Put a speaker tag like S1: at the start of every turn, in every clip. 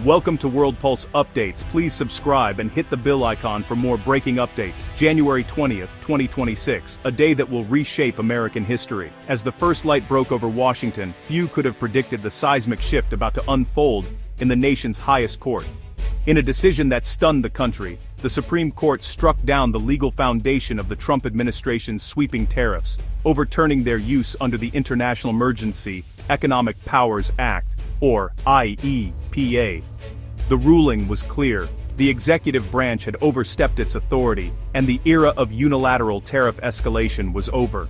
S1: Welcome to World Pulse Updates. Please subscribe and hit the bell icon for more breaking updates. January 20th, 2026, a day that will reshape American history. As the first light broke over Washington, few could have predicted the seismic shift about to unfold in the nation's highest court. In a decision that stunned the country, the Supreme Court struck down the legal foundation of the Trump administration's sweeping tariffs, overturning their use under the International Emergency Economic Powers Act, or IEPA. The ruling was clear. The executive branch had overstepped its authority, and the era of unilateral tariff escalation was over.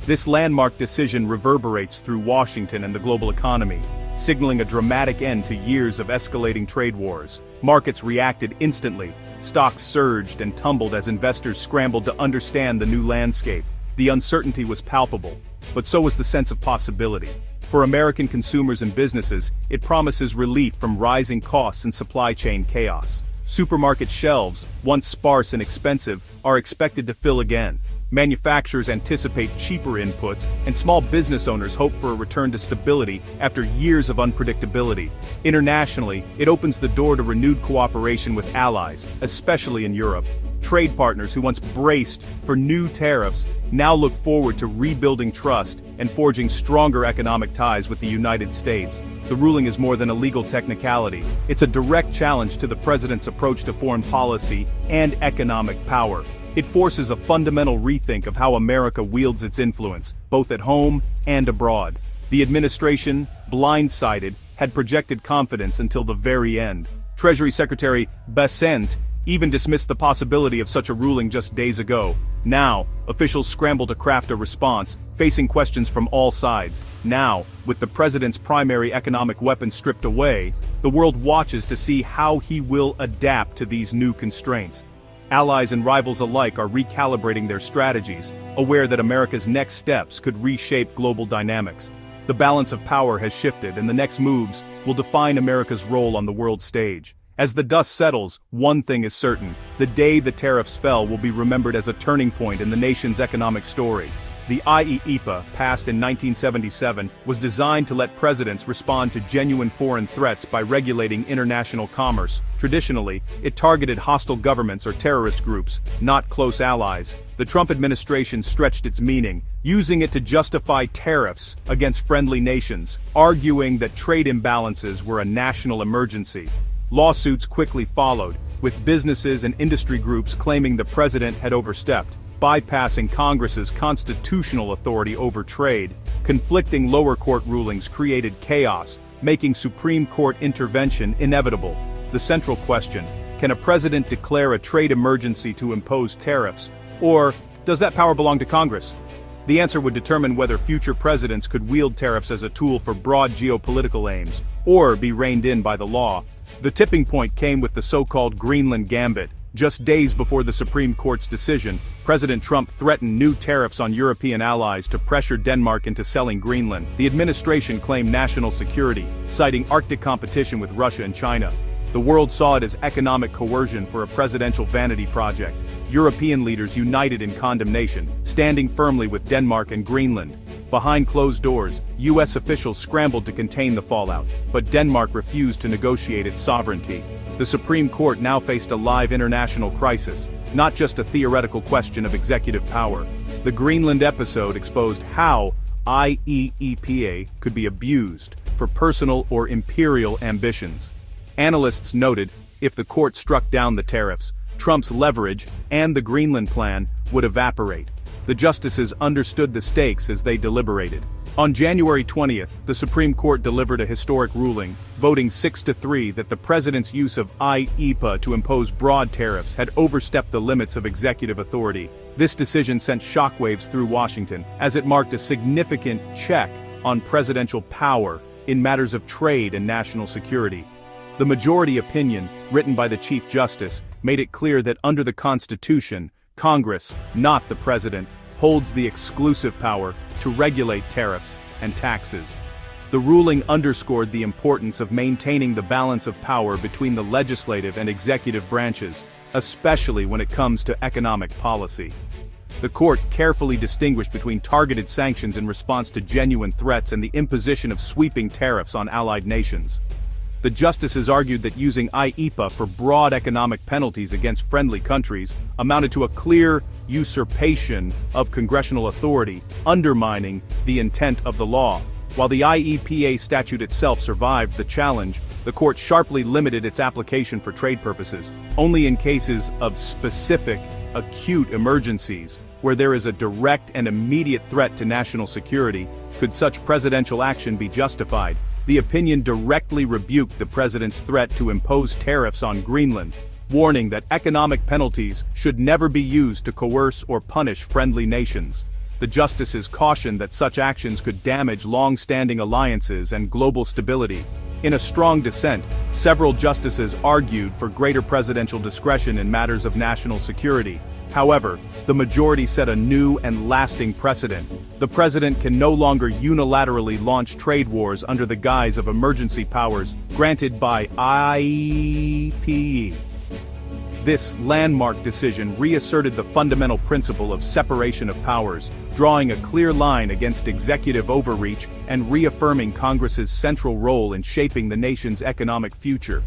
S1: This landmark decision reverberates through Washington and the global economy, signaling a dramatic end to years of escalating trade wars. Markets reacted instantly. Stocks surged and tumbled as investors scrambled to understand the new landscape. The uncertainty was palpable, but so was the sense of possibility. For American consumers and businesses, it promises relief from rising costs and supply chain chaos. Supermarket shelves, once sparse and expensive, are expected to fill again. Manufacturers anticipate cheaper inputs, and small business owners hope for a return to stability after years of unpredictability. Internationally, it opens the door to renewed cooperation with allies, especially in Europe. Trade partners who once braced for new tariffs now look forward to rebuilding trust and forging stronger economic ties with the United States. The ruling is more than a legal technicality. It's a direct challenge to the president's approach to foreign policy and economic power. It forces a fundamental rethink of how America wields its influence, both at home and abroad. The administration, blindsided, had projected confidence until the very end. Treasury Secretary Bessent even dismissed the possibility of such a ruling just days ago. Now, officials scramble to craft a response, facing questions from all sides. Now, with the president's primary economic weapon stripped away, the world watches to see how he will adapt to these new constraints. Allies and rivals alike are recalibrating their strategies, aware that America's next steps could reshape global dynamics. The balance of power has shifted, and the next moves will define America's role on the world stage. As the dust settles, one thing is certain: the day the tariffs fell will be remembered as a turning point in the nation's economic story. The IEEPA, passed in 1977, was designed to let presidents respond to genuine foreign threats by regulating international commerce. Traditionally, it targeted hostile governments or terrorist groups, not close allies. The Trump administration stretched its meaning, using it to justify tariffs against friendly nations, arguing that trade imbalances were a national emergency. Lawsuits quickly followed, with businesses and industry groups claiming the president had overstepped, bypassing Congress's constitutional authority over trade. Conflicting lower court rulings created chaos, making Supreme Court intervention inevitable. The central question: can a president declare a trade emergency to impose tariffs, or does that power belong to Congress? The answer would determine whether future presidents could wield tariffs as a tool for broad geopolitical aims, or be reined in by the law. The tipping point came with the so-called Greenland Gambit. Just days before the Supreme Court's decision, President Trump threatened new tariffs on European allies to pressure Denmark into selling Greenland. The administration claimed national security, citing Arctic competition with Russia and China. The world saw it as economic coercion for a presidential vanity project. European leaders united in condemnation, standing firmly with Denmark and Greenland. Behind closed doors, U.S. officials scrambled to contain the fallout, but Denmark refused to negotiate its sovereignty. The Supreme Court now faced a live international crisis, not just a theoretical question of executive power. The Greenland episode exposed how IEEPA could be abused for personal or imperial ambitions. Analysts noted, if the court struck down the tariffs, Trump's leverage and the Greenland plan would evaporate. The justices understood the stakes as they deliberated. On January 20th, the Supreme Court delivered a historic ruling, voting 6-3 that the president's use of IEEPA to impose broad tariffs had overstepped the limits of executive authority. This decision sent shockwaves through Washington, as it marked a significant check on presidential power in matters of trade and national security. The majority opinion, written by the Chief Justice, made it clear that under the Constitution, Congress, not the president, holds the exclusive power to regulate tariffs and taxes. The ruling underscored the importance of maintaining the balance of power between the legislative and executive branches, especially when it comes to economic policy. The court carefully distinguished between targeted sanctions in response to genuine threats and the imposition of sweeping tariffs on allied nations. The justices argued that using IEEPA for broad economic penalties against friendly countries amounted to a clear usurpation of congressional authority, undermining the intent of the law. While the IEEPA statute itself survived the challenge, the court sharply limited its application for trade purposes. Only in cases of specific, acute emergencies, where there is a direct and immediate threat to national security, could such presidential action be justified. The opinion directly rebuked the president's threat to impose tariffs on Greenland, warning that economic penalties should never be used to coerce or punish friendly nations. The justices cautioned that such actions could damage long-standing alliances and global stability. In a strong dissent, several justices argued for greater presidential discretion in matters of national security. However, the majority set a new and lasting precedent. The president can no longer unilaterally launch trade wars under the guise of emergency powers granted by IEEPA. This landmark decision reasserted the fundamental principle of separation of powers, drawing a clear line against executive overreach and reaffirming Congress's central role in shaping the nation's economic future.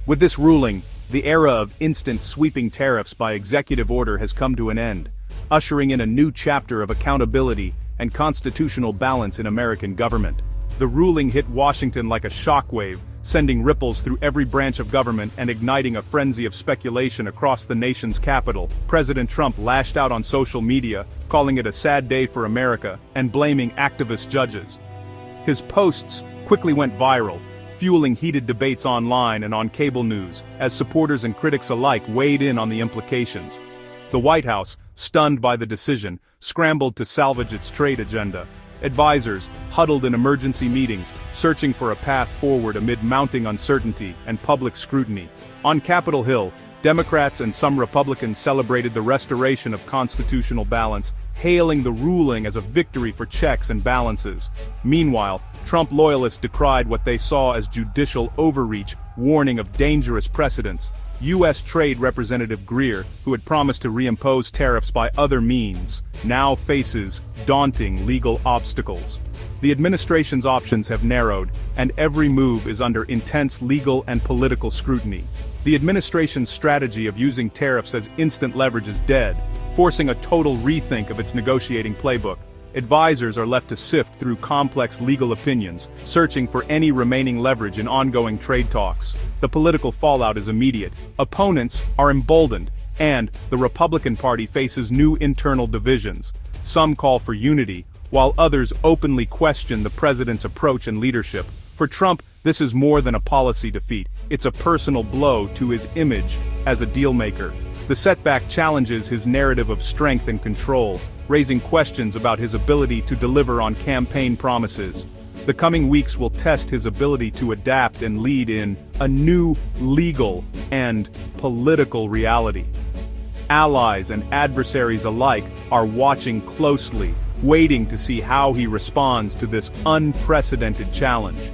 S1: With this ruling, the era of instant sweeping tariffs by executive order has come to an end, ushering in a new chapter of accountability and constitutional balance in American government. The ruling hit Washington like a shockwave, sending ripples through every branch of government and igniting a frenzy of speculation across the nation's capital. President Trump lashed out on social media, calling it a sad day for America, and blaming activist judges. His posts quickly went viral, fueling heated debates online and on cable news, as supporters and critics alike weighed in on the implications. The White House, stunned by the decision, scrambled to salvage its trade agenda. Advisors huddled in emergency meetings, searching for a path forward amid mounting uncertainty and public scrutiny. On Capitol Hill, Democrats and some Republicans celebrated the restoration of constitutional balance, hailing the ruling as a victory for checks and balances. Meanwhile, Trump loyalists decried what they saw as judicial overreach, warning of dangerous precedents. U.S. Trade Representative Greer, who had promised to reimpose tariffs by other means, now faces daunting legal obstacles. The administration's options have narrowed, and every move is under intense legal and political scrutiny. The administration's strategy of using tariffs as instant leverage is dead, forcing a total rethink of its negotiating playbook. Advisors are left to sift through complex legal opinions, searching for any remaining leverage in ongoing trade talks. The political fallout is immediate. Opponents are emboldened, and the Republican Party faces new internal divisions. Some call for unity, while others openly question the president's approach and leadership. For Trump, this is more than a policy defeat. It's a personal blow to his image as a dealmaker. The setback challenges his narrative of strength and control, raising questions about his ability to deliver on campaign promises. The coming weeks will test his ability to adapt and lead in a new legal and political reality. Allies and adversaries alike are watching closely, waiting to see how he responds to this unprecedented challenge.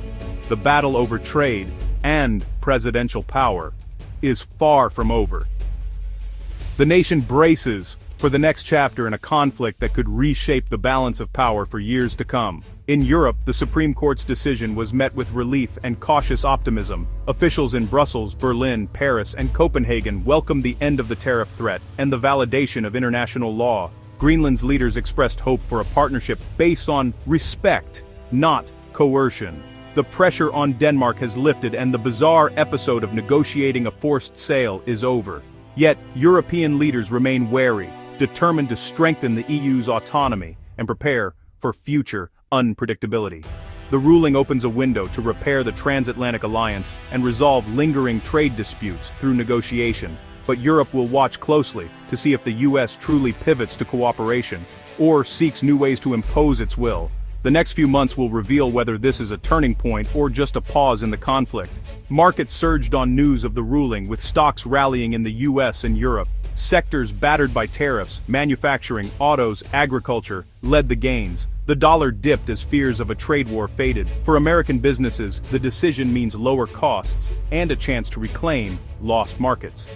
S1: The battle over trade and presidential power is far from over. The nation braces for the next chapter in a conflict that could reshape the balance of power for years to come. In Europe, the Supreme Court's decision was met with relief and cautious optimism. Officials in Brussels, Berlin, Paris, and Copenhagen welcomed the end of the tariff threat and the validation of international law. Greenland's leaders expressed hope for a partnership based on respect, not coercion. The pressure on Denmark has lifted and the bizarre episode of negotiating a forced sale is over. Yet, European leaders remain wary, determined to strengthen the EU's autonomy and prepare for future unpredictability. The ruling opens a window to repair the transatlantic alliance and resolve lingering trade disputes through negotiation. But Europe will watch closely to see if the US truly pivots to cooperation or seeks new ways to impose its will. The next few months will reveal whether this is a turning point or just a pause in the conflict. Markets surged on news of the ruling, with stocks rallying in the US and Europe. Sectors battered by tariffs, manufacturing, autos, agriculture, led the gains. The dollar dipped as fears of a trade war faded. For American businesses, the decision means lower costs and a chance to reclaim lost markets.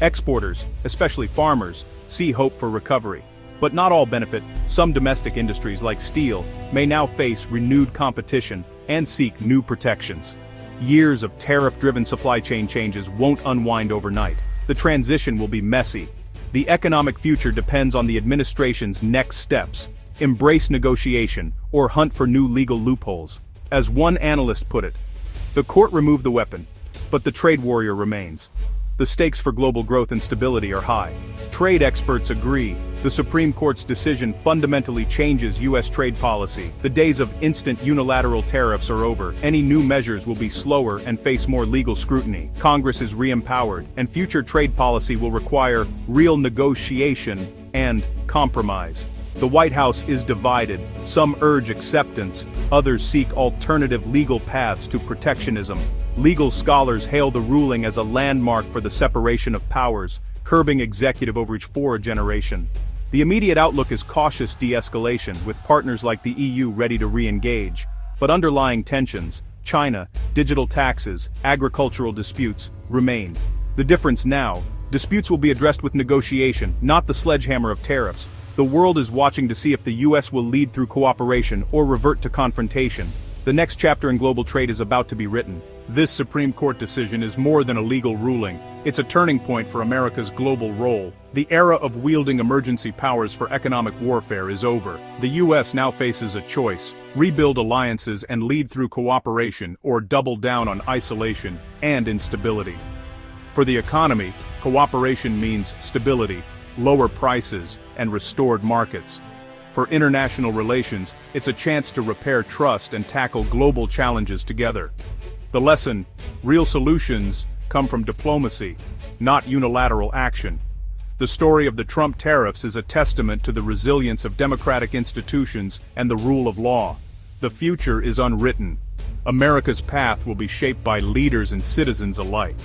S1: Exporters, especially farmers, see hope for recovery. But not all benefit. Some domestic industries like steel may now face renewed competition and seek new protections. Years of tariff-driven supply chain changes won't unwind overnight. The transition will be messy. The economic future depends on the administration's next steps: embrace negotiation or hunt for new legal loopholes. As one analyst put it, the court removed the weapon, but the trade warrior remains. The stakes for global growth and stability are high. Trade experts agree. The Supreme Court's decision fundamentally changes U.S. trade policy. The days of instant unilateral tariffs are over. Any new measures will be slower and face more legal scrutiny. Congress is re-empowered, and future trade policy will require real negotiation and compromise. The White House is divided. Some urge acceptance, others seek alternative legal paths to protectionism. Legal scholars hail the ruling as a landmark for the separation of powers, curbing executive overreach for a generation. The immediate outlook is cautious de-escalation, with partners like the EU ready to re-engage. But underlying tensions, China, digital taxes, agricultural disputes, remain. The difference now: disputes will be addressed with negotiation, not the sledgehammer of tariffs. The world is watching to see if the US will lead through cooperation or revert to confrontation. The next chapter in global trade is about to be written. This Supreme Court decision is more than a legal ruling. It's a turning point for America's global role. The era of wielding emergency powers for economic warfare is over. The US now faces a choice: rebuild alliances and lead through cooperation, or double down on isolation and instability. For the economy, cooperation means stability, lower prices, and restored markets. For international relations, it's a chance to repair trust and tackle global challenges together. The lesson: real solutions come from diplomacy, not unilateral action. The story of the Trump tariffs is a testament to the resilience of democratic institutions and the rule of law. The future is unwritten. America's path will be shaped by leaders and citizens alike.